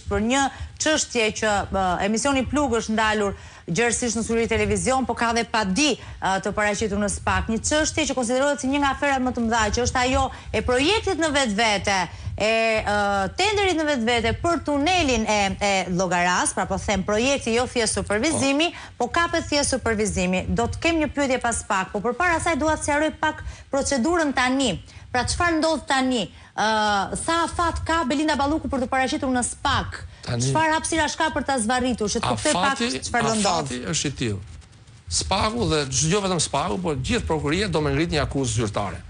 për një çështje që emisioni Plug është ndalur gjërësisht në Suri Televizion, po ka dhe padi të paraqitur në SPAK. Një çështje që konsiderohet si një nga aferat më të mëdha, që është ajo e projektit në vetvete, e tenderit në vetvete për tunelin e Llogaras, pra po them projekti jo thjesht supervizimi, po kapet thjesht supervizimi. Do të kem një pyetje pas SPAK, po përpara asaj dua të sqaroj pak procedurën tani. Pra çfarë ndodh tani? Sa afat ka Belinda Balluku për të paraqitur në SPAK? Çfarë hapësira ka për ta zvarritur? Që të kuptoj pak çfarë do ndodh. Afati është i tillë. SPAK-u dhe jo vetëm SPAK-u, por gjithë prokuria do më ngrit një akuzë zyrtare.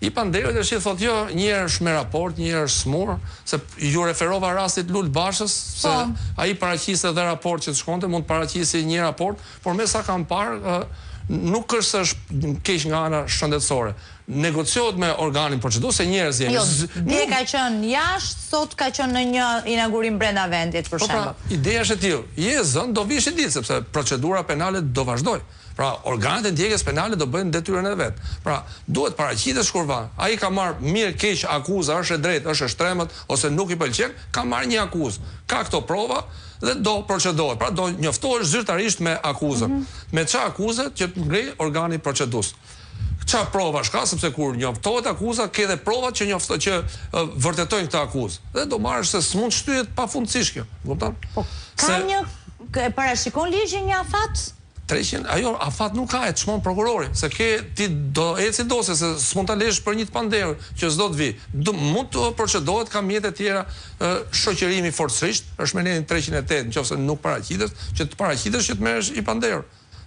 I Panderit është i thotë jo, një herë është me raport, një herë është smur, se ju referova rastit Lul Bashës, se ai paraqiste dhe raport që të shkonte, mund të paraqisë një raport, por me sa kam parë, nuk është se është keq nga ana shëndetësore. Negociohet me organin procedues se njerëz jemi. Jo, dje ka qenë jashtë, sot ka qenë në një inaugurim brenda vendit, për shembull. Ideja është e tillë. Je zën do vish i ditë sepse procedura penale do vazhdoj. Pra, organet e ndjekjes penale do bëjnë detyrën e vet. Pra, duhet paraqitet shkurva. Ai ka marrë mirë keq akuzë, është e drejtë, është e shtrembët ose nuk i pëlqen, ka marrë një akuzë. Ka këto prova dhe do procedohet. Pra, do njoftohesh zyrtarisht me akuzën. Me çfarë akuzë që të ngrej organi procedues. Qa provash ka, sepse kur njoftohet akuza, ke dhe provat që vërtetojnë këtë akuzë. Dhe do marrësh se s'mund shtyhet pafundësisht kjo. Po, ka një, parashikon ligji një afat? 300, ajo afat nuk ka, e të shmon prokurori, se ti do eci dosje, se s'mund të lesh për një të panderë, që s'do të vi. Mund të procedohet, ka mjetet tjera, shoqërimi forcërisht, është menetin 308, në qofse nuk paraqites, që të paraqites që të merresh i panderë.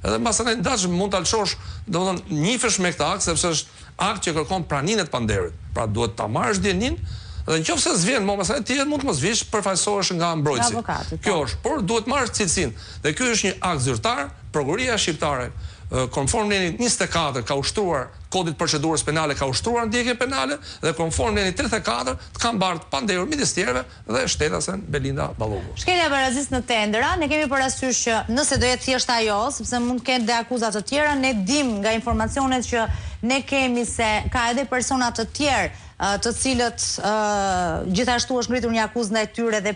Edhe mbasa në ndashëm mund të alçosh, domethënë njifesh me këtë akt, sepse është akt që kërkon praninë të panderit. Pra duhet ta marrësh djenin, dhe nëse s'vjen, më pastaj ti mund të mos vish, përfaqësohesh nga mbrojtësi. Kjo është, por duhet marrësh cilësinë. Dhe ky është një akt zyrtar, prokuria shqiptare konform nenit 24 ka ushtruar kodit procedurës penale, ka ushtruar ndjekje penale dhe konform nenit 34 të kanë bardh panderur midis tjerëve dhe shtetasen Belinda Balluku. Shkelja barazis në tendera, ne kemi parasysh që nëse do jetë thjesht ajo, sepse mund të ketë dhe akuzat të tjera, ne dim nga informacionet që ne kemi se ka edhe persona të tjerë të cilët gjithashtu është ngritur një akuzë ndaj tyre dhe